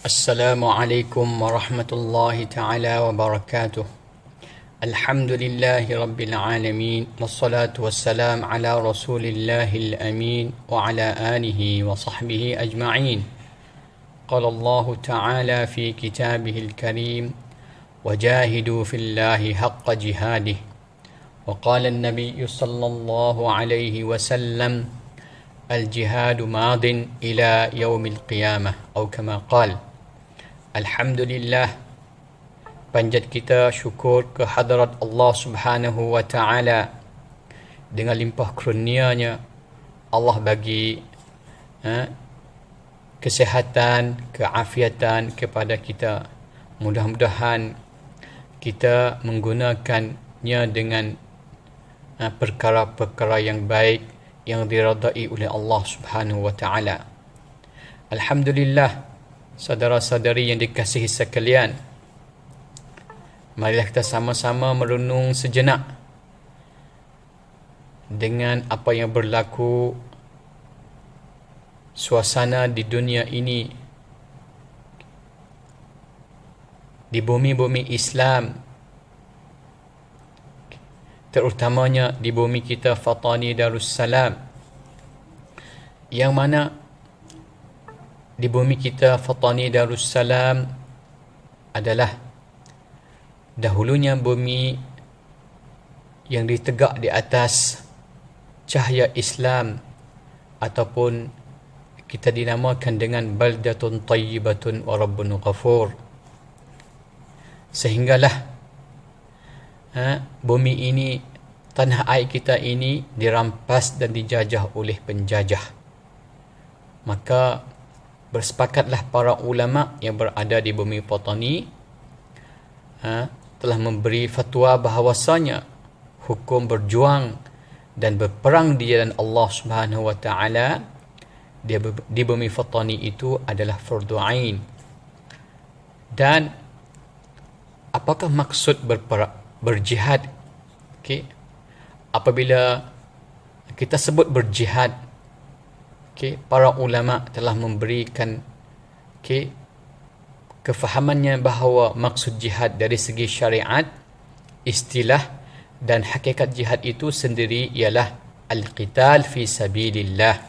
السلام عليكم ورحمة الله تعالى وبركاته. الحمد لله رب العالمين، والصلاة والسلام على رسول الله الأمين وعلى آله وصحبه أجمعين. قال الله تعالى في كتابه الكريم: وجاهدوا في الله حق جهاده. وقال النبي صلى الله عليه وسلم: الجهاد ماض إلى يوم القيامة، أو كما قال. Alhamdulillah, panjat kita syukur ke hadrat Allah Subhanahu wa Ta'ala. Dengan limpah kurnianya Allah bagi kesihatan, keafiatan kepada kita. Mudah-mudahan kita menggunakannya dengan perkara-perkara yang baik yang diridai oleh Allah Subhanahu wa Ta'ala. Alhamdulillah, saudara-saudari yang dikasihi sekalian, marilah kita sama-sama merenung sejenak dengan apa yang berlaku suasana di dunia ini, di bumi-bumi Islam, terutamanya di bumi kita Fatani Darussalam, yang mana di bumi kita Fatani Darussalam adalah dahulunya bumi yang ditegak di atas cahaya Islam, ataupun kita dinamakan dengan baldatun tayyibatun wa rabbun ghafur. Sehinggalah bumi ini, tanah air kita ini dirampas dan dijajah oleh penjajah. Maka bersepakatlah para ulama yang berada di bumi Fatani telah memberi fatwa bahawasanya hukum berjuang dan berperang di jalan Allah Subhanahu wa Ta'ala di bumi Fatani itu adalah fardu ain. Dan apakah maksud berjihad? Apabila kita sebut berjihad, para ulama telah memberikan kefahamannya bahawa maksud jihad dari segi syariat, istilah dan hakikat jihad itu sendiri ialah al-qital fi sabilillah,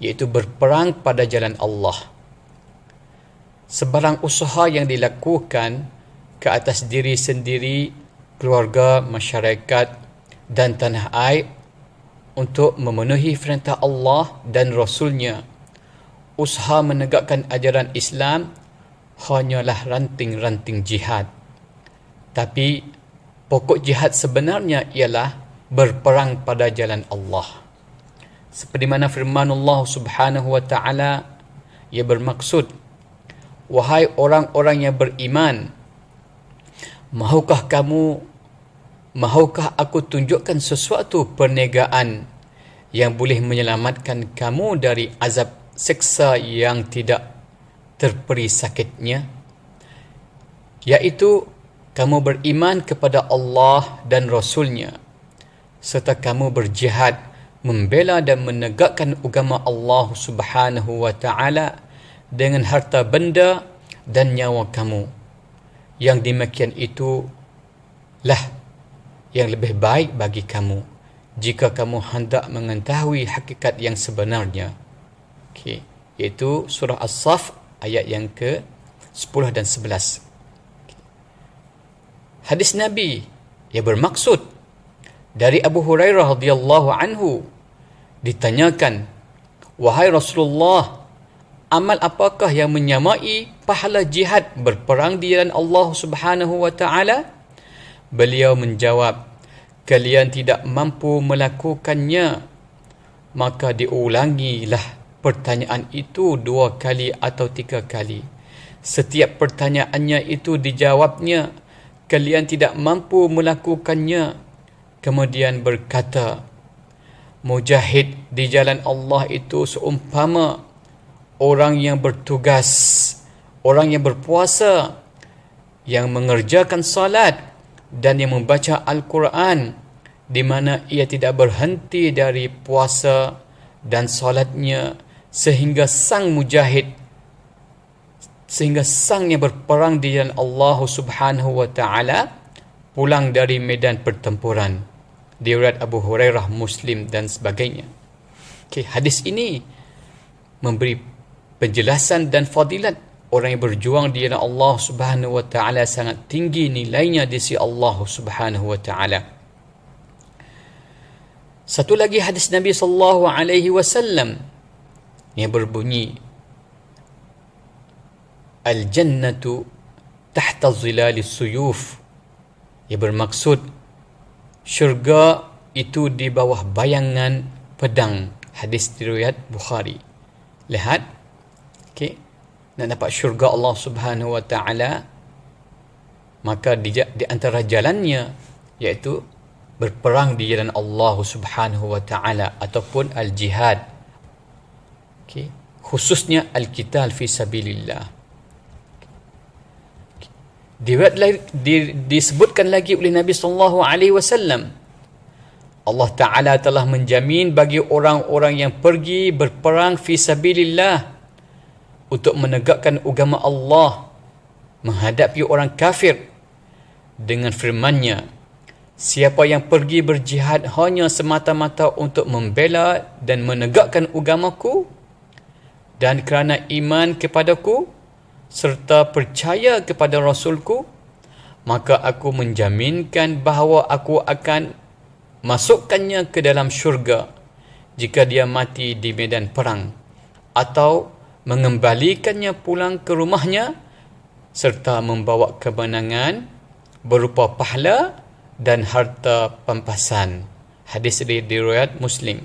iaitu berperang pada jalan Allah. Sebarang usaha yang dilakukan ke atas diri sendiri, keluarga, masyarakat dan tanah air untuk memenuhi perintah Allah dan Rasulnya, usaha menegakkan ajaran Islam hanyalah ranting-ranting jihad. Tapi pokok jihad sebenarnya ialah berperang pada jalan Allah. Seperti mana firman Allah Subhanahu wa Ta'ala, ia bermaksud, wahai orang-orang yang beriman, mahukah aku tunjukkan sesuatu perniagaan yang boleh menyelamatkan kamu dari azab siksa yang tidak terperi sakitnya? Iaitu kamu beriman kepada Allah dan Rasulnya, serta kamu berjihad membela dan menegakkan agama Allah Subhanahu wa Ta'ala dengan harta benda dan nyawa kamu. Yang demikian itu lah yang lebih baik bagi kamu jika kamu hendak mengetahui hakikat yang sebenarnya. Iaitu surah As-Saff ayat yang ke-10 dan 11. Hadis Nabi yang bermaksud dari Abu Hurairah radhiyallahu anhu, ditanyakan, wahai Rasulullah, amal apakah yang menyamai pahala jihad berperang di jalan Allah Subhanahu wa Ta'ala? Beliau menjawab, kalian tidak mampu melakukannya. Maka diulangilah pertanyaan itu 2 kali atau 3 kali. Setiap pertanyaannya itu dijawabnya, kalian tidak mampu melakukannya. Kemudian berkata, mujahid di jalan Allah itu seumpama orang yang bertugas, orang yang berpuasa, yang mengerjakan salat dan yang membaca Al-Quran, di mana ia tidak berhenti dari puasa dan salatnya, sehingga sang mujahid sehingga sang yang berperang di jalan Allah Subhanahu wa taala pulang dari medan pertempuran. Diriwayat Abu Hurairah, Muslim dan sebagainya. Okey, hadis ini memberi penjelasan dan fadilat orang yang berjuang di jalan Allah Subhanahu wa taala sangat tinggi nilainya di sisi Allah Subhanahu wa taala. Satu lagi hadis Nabi sallallahu alaihi wasallam yang berbunyi, Al-jannatu tahta zilalis suyuf. Ia bermaksud syurga itu di bawah bayangan pedang. Hadis riwayat Bukhari. Lihat, okey, nak dapat syurga Allah Subhanahu wa taala, maka di antara jalannya iaitu berperang di jalan Allah Subhanahu wa taala ataupun al-jihad. Okey, khususnya al-qital fi sabilillah. Disebutkan lagi oleh Nabi sallallahu alaihi wasallam, Allah Taala telah menjamin bagi orang-orang yang pergi berperang fi sabilillah untuk menegakkan agama Allah menghadapi orang kafir dengan firman-Nya, siapa yang pergi berjihad hanya semata-mata untuk membela dan menegakkan agamaku dan kerana iman kepadaku serta percaya kepada Rasulku, maka aku menjaminkan bahawa aku akan masukkannya ke dalam syurga jika dia mati di medan perang, atau mengembalikannya pulang ke rumahnya serta membawa kemenangan berupa pahala dan harta pampasan. Hadis riwayat Muslim.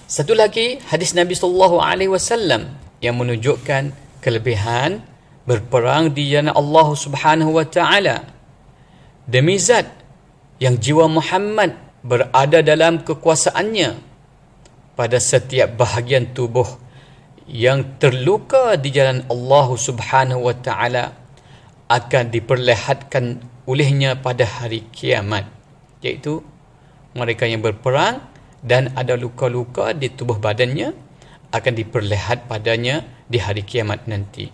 Satu lagi hadis Nabi sallallahu alaihi wasallam yang menunjukkan kelebihan berperang di jalan Allah Subhanahu wa taala. Demi zat yang jiwa Muhammad berada dalam kekuasaannya, pada setiap bahagian tubuh yang terluka di jalan Allah Subhanahu wa taala akan diperlihatkan olehnya pada hari kiamat, iaitu mereka yang berperang dan ada luka-luka di tubuh badannya akan diperlihat padanya di hari kiamat nanti.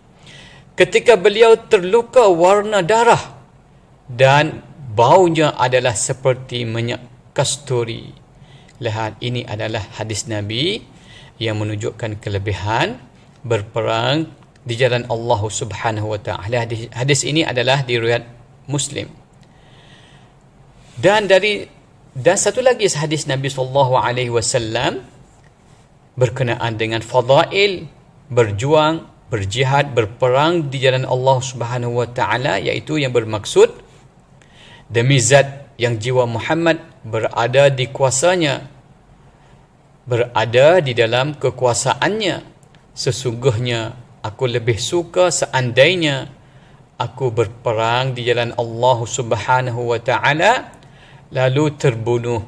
Ketika beliau terluka warna darah dan baunya adalah seperti minyak kasturi. Lihat, ini adalah hadis Nabi yang menunjukkan kelebihan berperang di jalan Allah Subhanahu wa taala. Hadis ini adalah diriwayat Muslim. Dan satu lagi hadis Nabi sallallahu alaihi wasallam berkenaan dengan fadail berjuang, berjihad, berperang di jalan Allah Subhanahu wa taala, iaitu yang bermaksud demi zat yang jiwa Muhammad berada di kuasanya, berada di dalam kekuasaannya, sesungguhnya aku lebih suka seandainya aku berperang di jalan Allah Subhanahu wa taala lalu terbunuh,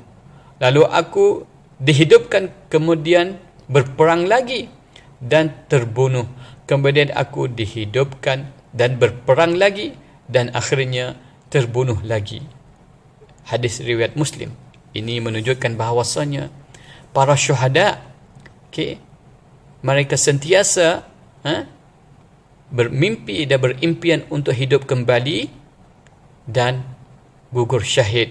lalu aku dihidupkan kemudian berperang lagi dan terbunuh, kemudian aku dihidupkan dan berperang lagi dan akhirnya terbunuh lagi. Hadis riwayat Muslim. Ini menunjukkan bahawasanya para syuhada, mereka sentiasa bermimpi dan berimpian untuk hidup kembali dan gugur syahid.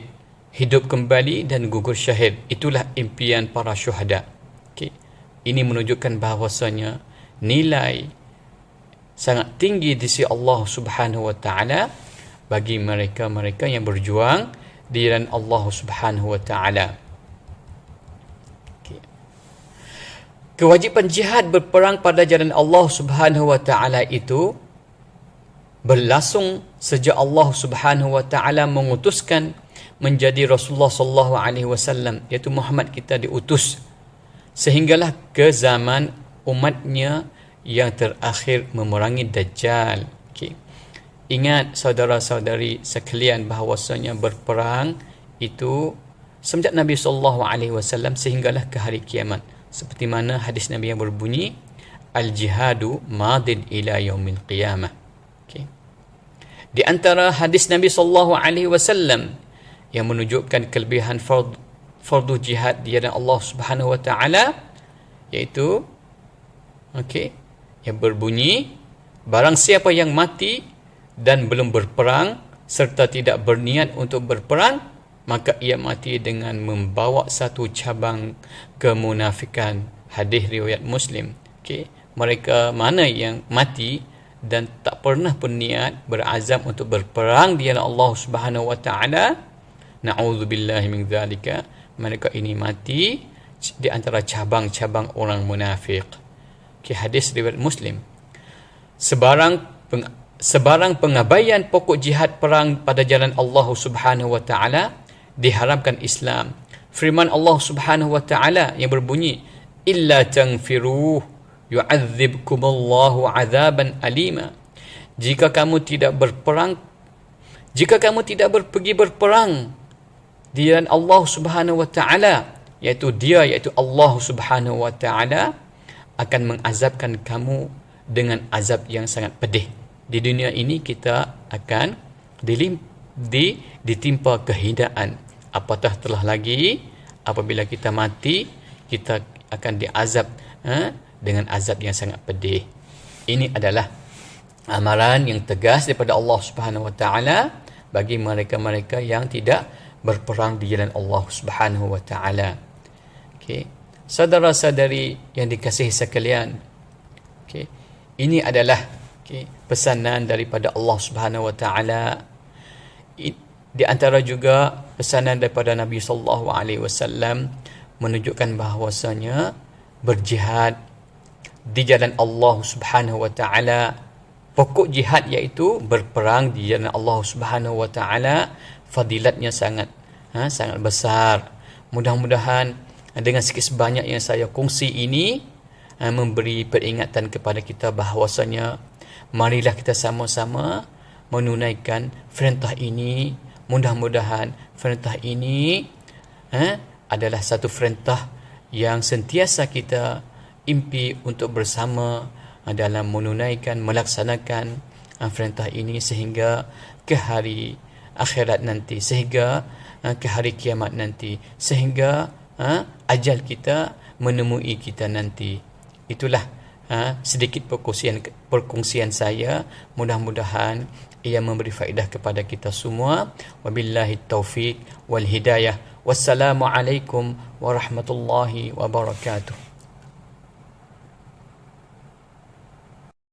Hidup kembali dan gugur syahid. Itulah impian para syuhada. Ini menunjukkan bahawasanya nilai sangat tinggi di sisi Allah Subhanahu wa taala bagi mereka-mereka yang berjuang di jalan Allah Subhanahu wa taala. Kewajipan jihad berperang pada jalan Allah Subhanahu wa taala itu berlangsung sejak Allah Subhanahu wa taala mengutuskan menjadi Rasulullah sallallahu alaihi wasallam, iaitu Muhammad kita diutus, sehinggalah ke zaman umatnya yang terakhir memerangi Dajjal. Ingat saudara-saudari sekalian bahawasanya berperang itu semenjak Nabi sallallahu alaihi wasallam sehinggalah ke hari kiamat. Seperti mana hadis Nabi yang berbunyi, Al-jihadu madin ila yaumil qiyamah. Di antara hadis Nabi sallallahu alaihi wasallam yang menunjukkan kelebihan fardu jihad di jalan Allah Subhanahu wa taala, iaitu yang berbunyi, barang siapa yang mati dan belum berperang serta tidak berniat untuk berperang, maka ia mati dengan membawa satu cabang kemunafikan. Hadis riwayat Muslim. Okey, mereka mana yang mati dan tak pernah berniat berazam untuk berperang di jalan Allah Subhanahu wa taala, na'udzubillahi min zalika, mereka ini mati di antara cabang-cabang orang munafik. Okey, hadis riwayat Muslim. Sebarang pengabaian pokok jihad perang pada jalan Allah Subhanahu wa taala diharamkan Islam. Firman Allah Subhanahu wa taala yang berbunyi, illa tanfiruh yu'adzibkumullahu 'adzaban alima. Jika kamu tidak pergi berperang di jalan Allah Subhanahu wa taala, iaitu Allah Subhanahu wa taala akan mengazabkan kamu dengan azab yang sangat pedih. Di dunia ini kita akan ditimpa kehinaan. Apatah telah lagi apabila kita mati, kita akan diazab dengan azab yang sangat pedih. Ini adalah amaran yang tegas daripada Allah Subhanahu wa taala bagi mereka-mereka yang tidak berperang di jalan Allah Subhanahu wa taala. Okey, saudara-saudari yang dikasihi sekalian, okey, ini adalah pesanan daripada Allah Subhanahu wa taala. Di antara juga pesanan daripada Nabi sallallahu alaihi wasallam menunjukkan bahawasanya berjihad di jalan Allah Subhanahu wa taala, pokok jihad iaitu berperang di jalan Allah Subhanahu wa taala, fadilatnya sangat besar. Mudah-mudahan dengan sikit sebanyak yang saya kongsi ini memberi peringatan kepada kita bahawasanya marilah kita sama-sama menunaikan perintah ini. Mudah-mudahan perintah ini adalah satu perintah yang sentiasa kita impi untuk bersama dalam menunaikan, melaksanakan perintah ini sehingga ke hari akhirat nanti, sehingga ke hari kiamat nanti, sehingga ajal kita menemui kita nanti. Itulah sedikit perkongsian saya. Mudah-mudahan ia memberi faedah kepada kita semua. Wabillahi taufiq wal hidayah. Wassalamualaikum warahmatullahi wabarakatuh.